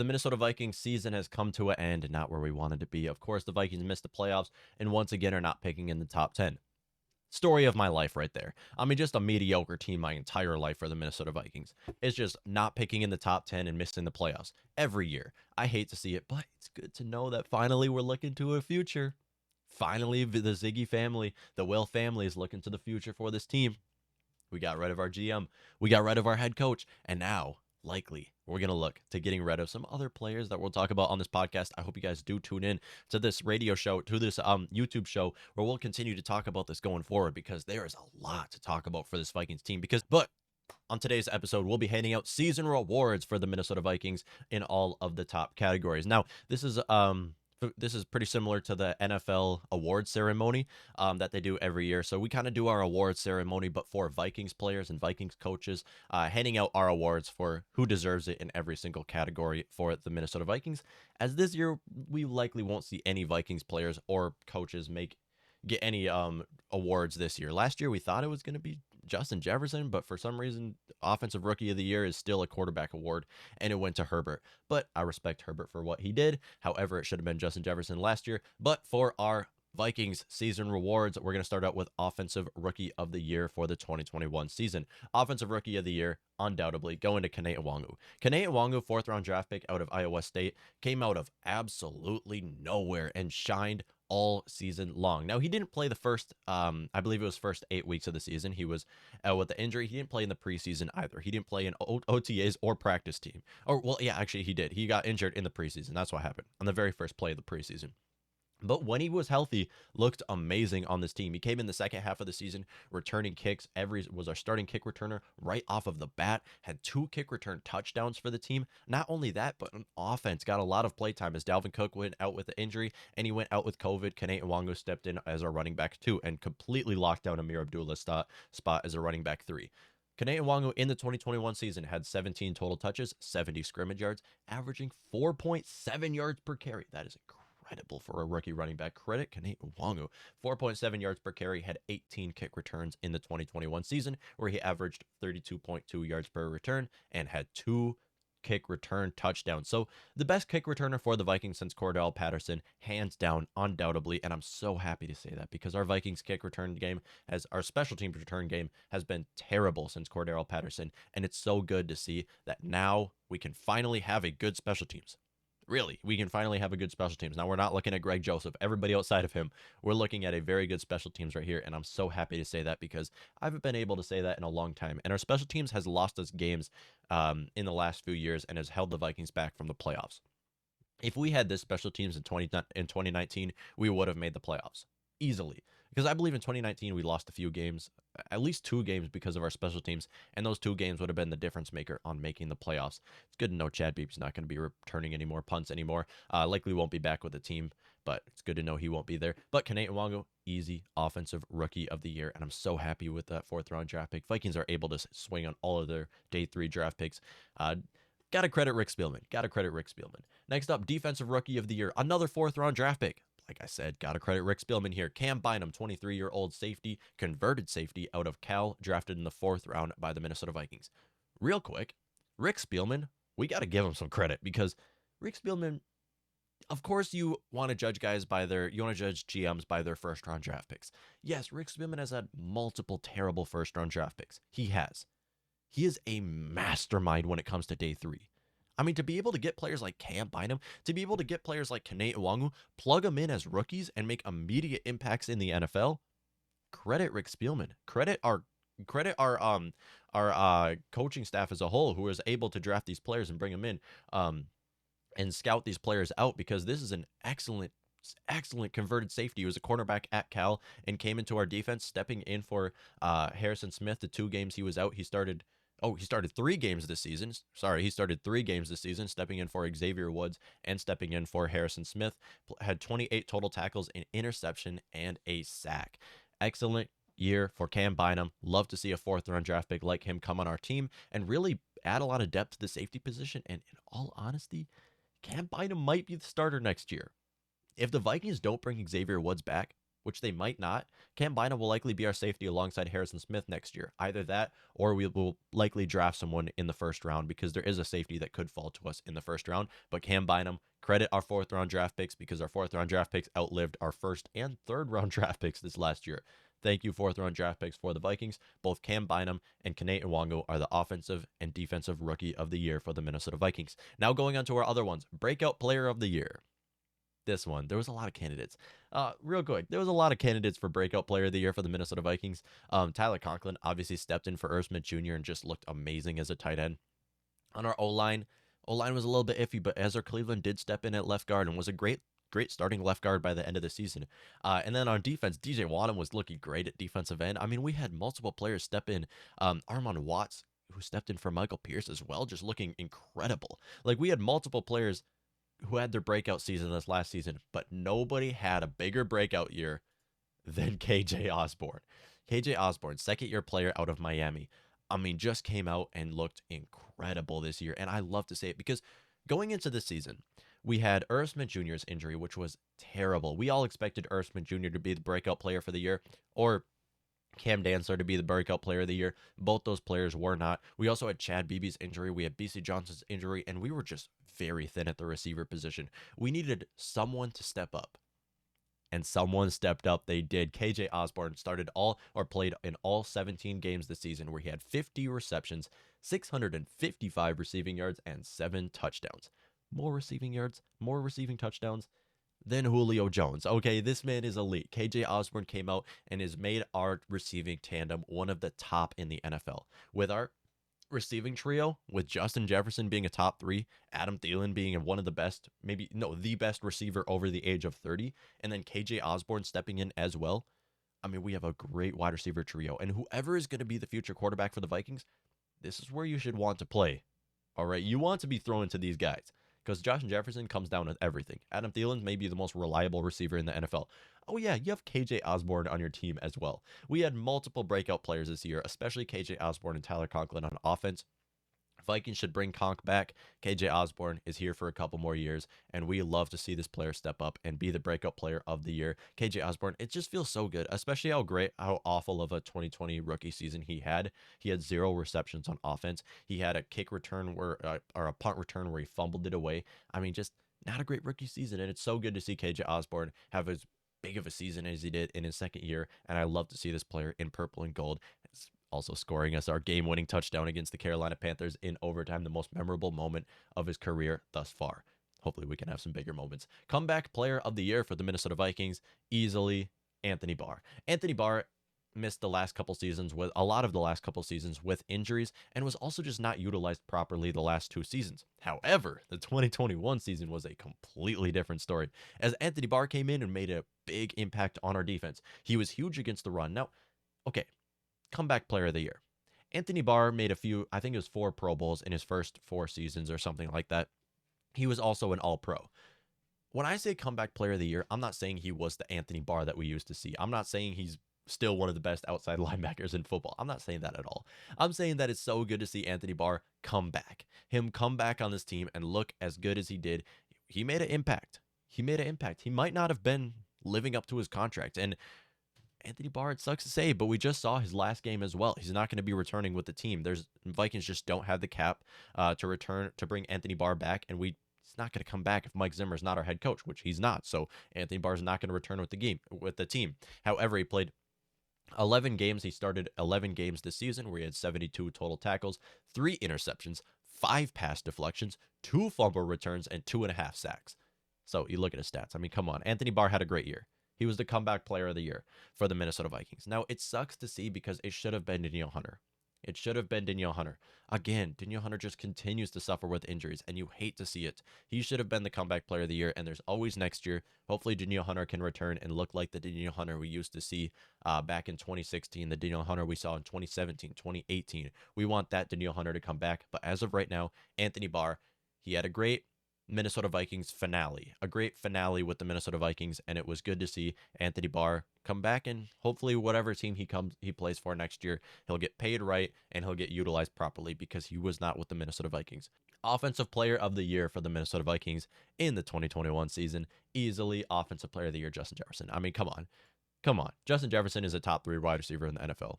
The Minnesota Vikings season has come to an end, not where we wanted to be. Of course, the Vikings missed the playoffs and once again are not picking in the top 10. Story of my life right there. I mean, just a mediocre team my entire life for the Minnesota Vikings. It's just not picking in the top 10 and missing the playoffs every year. I hate to see it, but it's good to know that finally we're looking to a future. Finally, the Ziggy family, the Will family is looking to the future for this team. We got rid of our GM. We got rid of our head coach. And now, likely, we're going to look to getting rid of some other players that we'll talk about on this podcast. I hope you guys do tune in to this radio show, to this YouTube show, where we'll continue to talk about this going forward because there is a lot to talk about for this Vikings team. But on today's episode, we'll be handing out season rewards for the Minnesota Vikings in all of the top categories. Now, this is pretty similar to the NFL award ceremony that they do every year. So we kind of do our award ceremony, but for Vikings players and Vikings coaches, handing out our awards for who deserves it in every single category for the Minnesota Vikings. As this year, we likely won't see any Vikings players or coaches get any awards this year. Last year, we thought it was going to be Justin Jefferson, but for some reason, Offensive Rookie of the Year is still a quarterback award, and it went to Herbert. But I respect Herbert for what he did. However, it should have been Justin Jefferson last year. But for our Vikings season rewards, we're going to start out with Offensive Rookie of the Year for the 2021 season. Offensive Rookie of the Year, undoubtedly, going to Kene Nwangwu. Kene Nwangwu, 4th-round draft pick out of Iowa State, came out of absolutely nowhere and shined all season long. Now, he didn't play the first, I believe it was first 8 weeks of the season. He was out with the injury. He didn't play in the preseason either. He didn't play in OTAs or practice team. Or, well, yeah, actually he did. He got injured in the preseason. That's what happened on the very first play of the preseason. But when he was healthy, looked amazing on this team. He came in the second half of the season, returning kicks. Was our starting kick returner right off of the bat. Had 2 kick return touchdowns for the team. Not only that, but on offense, got a lot of play time as Dalvin Cook went out with the injury and he went out with COVID. Kene Nwangwu stepped in as our running back 2 and completely locked down Amir Abdullah's spot as a running back 3. Kene Nwangwu in the 2021 season had 17 total touches, 70 scrimmage yards, averaging 4.7 yards per carry. That is incredible for a rookie running back. Credit Kene Nwangwu. 4.7 yards per carry, had 18 kick returns in the 2021 season, where he averaged 32.2 yards per return and had 2 kick return touchdowns. So the best kick returner for the Vikings since Cordell Patterson, hands down, undoubtedly. And I'm so happy to say that because our Vikings kick return game our special teams return game has been terrible since Cordell Patterson. And it's so good to see that now we can finally have a good special teams. Really, we can finally have a good special teams. Now, we're not looking at Greg Joseph. Everybody outside of him, we're looking at a very good special teams right here, and I'm so happy to say that because I haven't been able to say that in a long time. And our special teams has lost us games in the last few years and has held the Vikings back from the playoffs. If we had this special teams in 2019, we would have made the playoffs easily. Because I believe in 2019, we lost a few games, at least 2 games because of our special teams, and those 2 games would have been the difference maker on making the playoffs. It's good to know Chad Beebe's not going to be returning any more punts anymore. Likely won't be back with the team, but it's good to know he won't be there. But Kene Nwangwu, easy Offensive Rookie of the Year, and I'm so happy with that 4th-round draft pick. Vikings are able to swing on all of their day 3 draft picks. Got to credit Rick Spielman. Next up, Defensive Rookie of the Year, another 4th-round draft pick. Like I said, got to credit Rick Spielman here. Cam Bynum, 23-year-old safety, converted safety out of Cal, drafted in the 4th round by the Minnesota Vikings. Real quick, Rick Spielman, we got to give him some credit because Rick Spielman, of course you want to judge GMs by their 1st-round draft picks. Yes, Rick Spielman has had multiple terrible 1st-round draft picks. He has. He is a mastermind when it comes to day 3. I mean, to be able to get players like Cam Bynum, to be able to get players like Kene Nwangwu, plug them in as rookies and make immediate impacts in the NFL, credit Rick Spielman. Credit our coaching staff as a whole who is able to draft these players and bring them in and scout these players out because this is an excellent converted safety. He was a cornerback at Cal and came into our defense, stepping in for Harrison Smith. The 2 games he was out, he started 3 games this season. He started 3 games this season, stepping in for Xavier Woods and stepping in for Harrison Smith. Had 28 total tackles, an interception, and a sack. Excellent year for Cam Bynum. Love to see a 4th-round draft pick like him come on our team and really add a lot of depth to the safety position. And in all honesty, Cam Bynum might be the starter next year. If the Vikings don't bring Xavier Woods back, which they might not, Cam Bynum will likely be our safety alongside Harrison Smith next year. Either that, or we will likely draft someone in the first round because there is a safety that could fall to us in the first round. But Cam Bynum, credit our fourth round draft picks because our fourth round draft picks outlived our first and third round draft picks this last year. Thank you, fourth round draft picks for the Vikings. Both Cam Bynum and Kene Nwangu are the offensive and defensive rookie of the year for the Minnesota Vikings. Now going on to our other ones. Breakout player of the year. This one, there was a lot of candidates. Real quick, there was a lot of candidates for breakout player of the year for the Minnesota Vikings. Tyler Conklin obviously stepped in for Irv Smith Jr. and just looked amazing as a tight end. On our O-line was a little bit iffy, but Ezra Cleveland did step in at left guard and was a great starting left guard by the end of the season. And then on defense, DJ Wadham was looking great at defensive end. I mean, we had multiple players step in. Armon Watts, who stepped in for Michael Pierce as well, just looking incredible. Like, we had multiple players who had their breakout season this last season, but nobody had a bigger breakout year than KJ Osborne. KJ Osborne, second-year player out of Miami. I mean, just came out and looked incredible this year, and I love to say it because going into this season, we had Irv Smith Jr.'s injury, which was terrible. We all expected Irv Smith Jr. to be the breakout player for the year, or Cam Dantzler to be the breakout player of the year. Both those players were not. We also had Chad Beebe's injury. We had BC Johnson's injury, and we were just very thin at the receiver position. We needed someone to step up, and someone stepped up. They did. KJ Osborne played in all 17 games this season, where he had 50 receptions, 655 receiving yards, and 7 touchdowns. More receiving yards, more receiving touchdowns than Julio Jones. Okay, this man is elite. KJ Osborne came out and has made our receiving tandem one of the top in the NFL. With our receiving trio, with Justin Jefferson being a top 3, Adam Thielen being one of the best, the best receiver over the age of 30, and then KJ Osborne stepping in as well. I mean, we have a great wide receiver trio, and whoever is going to be the future quarterback for the Vikings, this is where you should want to play. All right, you want to be thrown to these guys because Justin Jefferson comes down with everything. Adam Thielen may be the most reliable receiver in the NFL. Oh yeah, you have KJ Osborne on your team as well. We had multiple breakout players this year, especially KJ Osborne and Tyler Conklin on offense. Vikings should bring Conk back. KJ Osborne is here for a couple more years, and we love to see this player step up and be the breakout player of the year. KJ Osborne, it just feels so good, especially how awful of a 2020 rookie season he had. He had 0 receptions on offense. He had a kick return or a punt return where he fumbled it away. I mean, just not a great rookie season, and it's so good to see KJ Osborne have as big of a season as he did in his second year, and I love to see this player in purple and gold. It's also scoring us our game-winning touchdown against the Carolina Panthers in overtime, the most memorable moment of his career thus far. Hopefully we can have some bigger moments. Comeback player of the year for the Minnesota Vikings, easily Anthony Barr. Anthony Barr missed a lot of the last couple seasons with injuries and was also just not utilized properly the last 2 seasons. However, the 2021 season was a completely different story as Anthony Barr came in and made a big impact on our defense. He was huge against the run. Now, okay, comeback player of the year. Anthony Barr made I think it was 4 Pro Bowls in his first 4 seasons or something like that. He was also an All-Pro. When I say comeback player of the year, I'm not saying he was the Anthony Barr that we used to see. I'm not saying he's still one of the best outside linebackers in football. I'm not saying that at all. I'm saying that it's so good to see Anthony Barr come back. Him come back on this team and look as good as he did. He made an impact. He might not have been living up to his contract. And Anthony Barr, it sucks to say, but we just saw his last game as well. He's not going to be returning with the team. Vikings just don't have the cap to bring Anthony Barr back, and he's not going to come back if Mike Zimmer is not our head coach, which he's not. So Anthony Barr is not going to return with the team. However, he played 11 games. He started 11 games this season where he had 72 total tackles, 3 interceptions, 5 pass deflections, 2 fumble returns, and 2.5 sacks. So you look at his stats. I mean, come on. Anthony Barr had a great year. He was the comeback player of the year for the Minnesota Vikings. Now, it sucks to see because it should have been Danielle Hunter. Again, Danielle Hunter just continues to suffer with injuries, and you hate to see it. He should have been the comeback player of the year, and there's always next year. Hopefully, Danielle Hunter can return and look like the Danielle Hunter we used to see back in 2016, the Danielle Hunter we saw in 2017, 2018. We want that Danielle Hunter to come back, but as of right now, Anthony Barr, he had a great Minnesota Vikings finale, a great finale with the Minnesota Vikings, and it was good to see Anthony Barr come back, and hopefully whatever team he plays for next year, he'll get paid right and he'll get utilized properly because he was not with the Minnesota Vikings. Offensive player of the year for the Minnesota Vikings in the 2021 season, easily offensive player of the year, Justin Jefferson. I mean, come on. Come on. Justin Jefferson is a top 3 wide receiver in the NFL.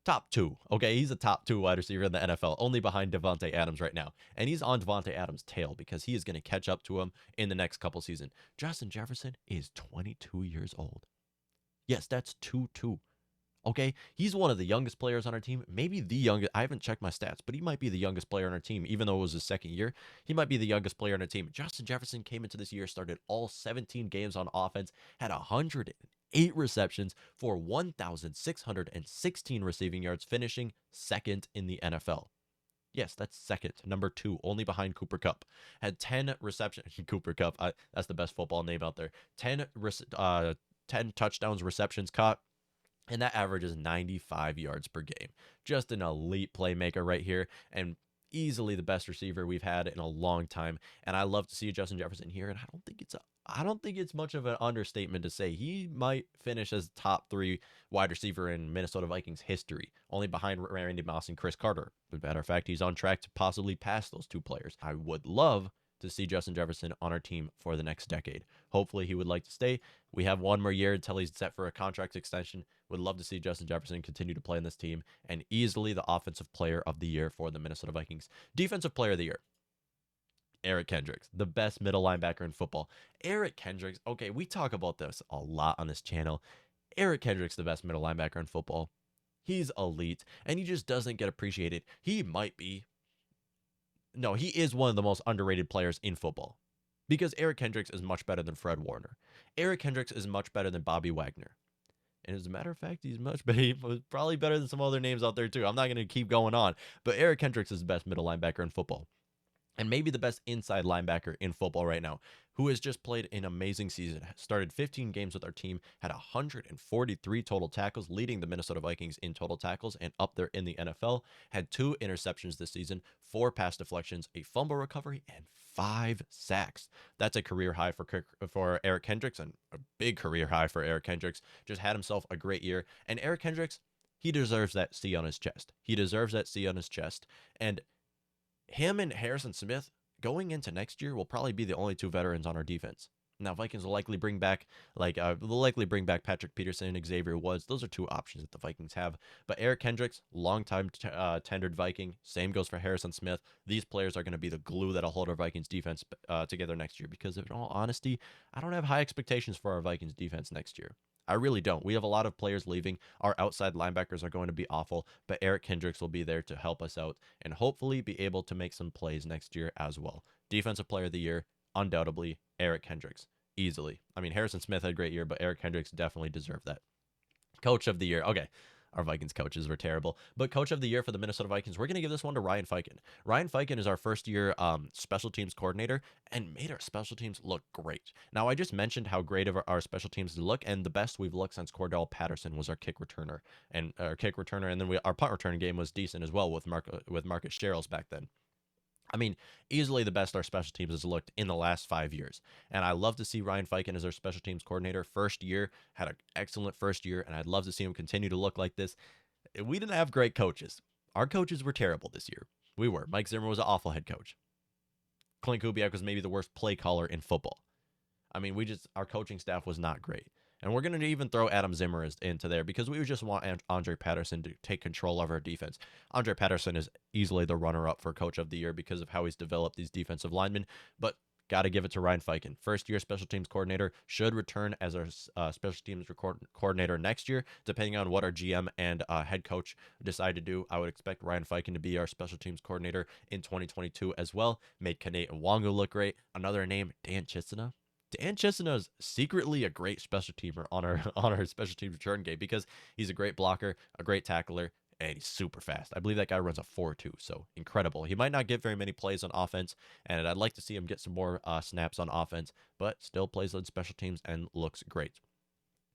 Top 2. Okay, he's a top 2 wide receiver in the NFL, only behind Devontae Adams right now. And he's on Devontae Adams' tail because he is going to catch up to him in the next couple seasons. Justin Jefferson is 22 years old. Yes, that's 2-2. Okay, he's one of the youngest players on our team, maybe the youngest. I haven't checked my stats, but he might be the youngest player on our team, even though it was his second year. He might be the youngest player on our team. Justin Jefferson came into this year, started all 17 games on offense, had 108 receptions for 1,616 receiving yards, finishing second in the NFL. Yes, that's second, number 2, only behind Cooper Kupp. Had 10 receptions. Cooper Kupp, that's the best football name out there. 10 touchdowns, receptions caught. And that average is 95 yards per game. Just an elite playmaker right here, and easily the best receiver we've had in a long time. And I love to see Justin Jefferson here, and I don't think it's much of an understatement to say he might finish as top 3 wide receiver in Minnesota Vikings history, only behind Randy Moss and Chris Carter. As a matter of fact, he's on track to possibly pass those 2 players. I would love to see Justin Jefferson on our team for the next decade. Hopefully he would like to stay. We have 1 more year until he's set for a contract extension. Would love to see Justin Jefferson continue to play in this team, and easily the offensive player of the year for the Minnesota Vikings. Defensive player of the year, Eric Kendricks, the best middle linebacker in football. Eric Kendricks, okay, we talk about this a lot on this channel. Eric Kendricks, the best middle linebacker in football. He's elite, and he just doesn't get appreciated. He is one of the most underrated players in football, because Eric Kendricks is much better than Fred Warner. Eric Kendricks is much better than Bobby Wagner. And as a matter of fact, he's probably better than some other names out there too. I'm not going to keep going on, but Eric Kendricks is the best middle linebacker in football, and maybe the best inside linebacker in football right now, who has just played an amazing season. Started 15 games with our team, had 143 total tackles, leading the Minnesota Vikings in total tackles and up there in the NFL. Had 2 interceptions this season, 4 pass deflections, a fumble recovery, and 5 sacks. That's a career high for Eric Kendricks, and a big career high for Eric Kendricks. Just had himself a great year. And Eric Kendricks, he deserves that C on his chest. He deserves that C on his chest. And him and Harrison Smith going into next year will probably be the only 2 veterans on our defense. Now, Vikings will likely bring back Patrick Peterson and Xavier Woods. Those are 2 options that the Vikings have. But Eric Kendricks, longtime tenured Viking. Same goes for Harrison Smith. These players are going to be the glue that'll hold our Vikings defense together next year. Because in all honesty, I don't have high expectations for our Vikings defense next year. I really don't. We have a lot of players leaving. Our outside linebackers are going to be awful, but Eric Kendricks will be there to help us out and hopefully be able to make some plays next year as well. Defensive player of the year, undoubtedly, Eric Kendricks. Easily. I mean, Harrison Smith had a great year, but Eric Kendricks definitely deserved that. Coach of the year. Okay. Our Vikings coaches were terrible. But coach of the year for the Minnesota Vikings, we're going to give this one to Ryan Fiken. Ryan Fiken is our first year special teams coordinator and made our special teams look great. Now, I just mentioned how great of our special teams look, and the best we've looked since Cordell Patterson was our kick returner. And then our punt return game was decent as well with Marcus Sherrills back then. I mean, easily the best our special teams has looked in the last 5 years. And I love to see Ryan Fiken as our special teams coordinator. First year, had an excellent first year, and I'd love to see him continue to look like this. We didn't have great coaches. Our coaches were terrible this year. We were. Mike Zimmer was an awful head coach. Clint Kubiak was maybe the worst play caller in football. I mean, our coaching staff was not great. And we're going to even throw Adam Zimmer into there because we just want Andre Patterson to take control of our defense. Andre Patterson is easily the runner-up for Coach of the Year because of how he's developed these defensive linemen, but got to give it to Ryan Fiken. First-year special teams coordinator, should return as our special teams coordinator next year, depending on what our GM and head coach decide to do. I would expect Ryan Fiken to be our special teams coordinator in 2022 as well. Made Kane Nwangu look great. Another name, Dan Chisena. Dan Chisena is secretly a great special teamer on our special teams return game because he's a great blocker, a great tackler, and he's super fast. I believe that guy runs a 4.2, so incredible. He might not get very many plays on offense, and I'd like to see him get some more snaps on offense, but still plays on special teams and looks great.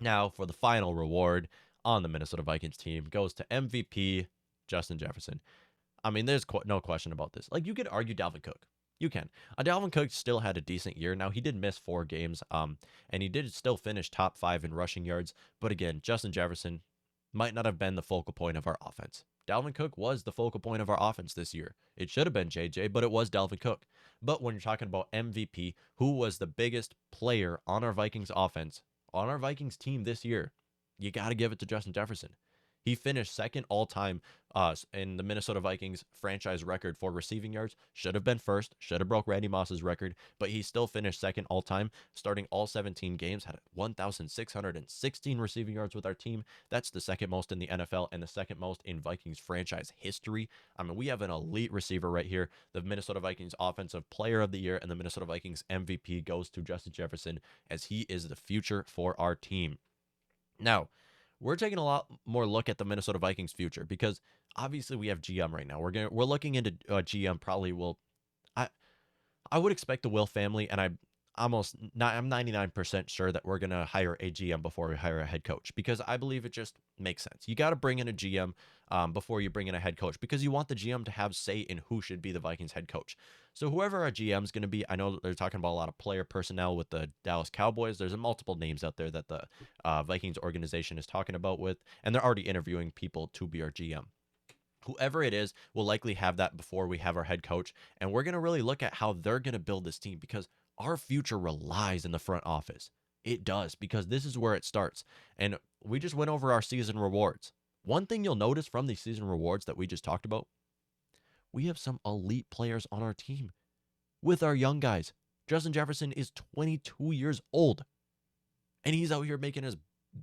Now, for the final reward on the Minnesota Vikings team goes to MVP Justin Jefferson. I mean, there's no question about this. Like, you could argue Dalvin Cook. You can. Dalvin Cook still had a decent year. Now, he did miss 4 games, and he did still finish top 5 in rushing yards. But again, Justin Jefferson might not have been the focal point of our offense. Dalvin Cook was the focal point of our offense this year. It should have been JJ, but it was Dalvin Cook. But when you're talking about MVP, who was the biggest player on our Vikings offense? on our Vikings team this year, you got to give it to Justin Jefferson. He finished second all-time in the Minnesota Vikings franchise record for receiving yards. Should have been first. Should have broke Randy Moss's record, but he still finished second all-time, starting all 17 games, had 1,616 receiving yards with our team. That's the second most in the NFL and the second most in Vikings franchise history. I mean, we have an elite receiver right here. The Minnesota Vikings Offensive Player of the Year and the Minnesota Vikings MVP goes to Justin Jefferson, as he is the future for our team. Now, we're taking a lot more look at the Minnesota Vikings future, because obviously we have GM right now. We're looking into GM probably will. I would expect the Will family, and I'm 99% sure that we're gonna hire a GM before we hire a head coach, because I believe it just makes sense. You got to bring in a GM before you bring in a head coach, because you want the GM to have say in who should be the Vikings head coach. So whoever our GM is going to be, I know they're talking about a lot of player personnel with the Dallas Cowboys. There's multiple names out there that the Vikings organization is talking about with, and they're already interviewing people to be our GM. Whoever it is will likely have that before we have our head coach, and we're going to really look at how they're going to build this team, because our future relies in the front office. It does, because this is where it starts. And we just went over our season rewards. One thing you'll notice from these season rewards that we just talked about, we have some elite players on our team with our young guys. Justin Jefferson is 22 years old, and he's out here making his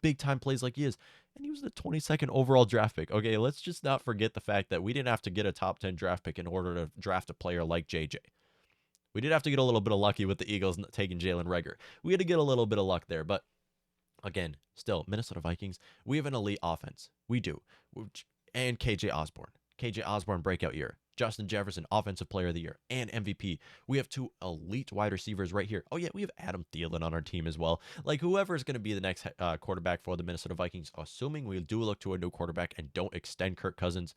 big time plays like he is. And he was the 22nd overall draft pick. Okay, let's just not forget the fact that we didn't have to get a top 10 draft pick in order to draft a player like JJ. We did have to get a little bit of lucky with the Eagles taking Jalen Reagor. We had to get a little bit of luck there, but again, still, Minnesota Vikings, we have an elite offense. We do. And KJ Osborne, breakout year. Justin Jefferson, Offensive Player of the Year and MVP. We have two elite wide receivers right here. Oh, yeah, we have Adam Thielen on our team as well. Like, whoever is going to be the next quarterback for the Minnesota Vikings, assuming we do look to a new quarterback and don't extend Kirk Cousins,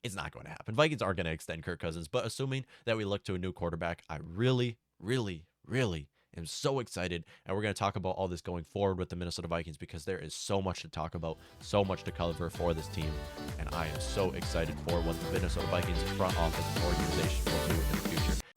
it's not going to happen. Vikings aren't going to extend Kirk Cousins, but assuming that we look to a new quarterback, I really, really, really am so excited. And we're going to talk about all this going forward with the Minnesota Vikings, because there is so much to talk about, so much to cover for this team. And I am so excited for what the Minnesota Vikings front office and organization will do in the future.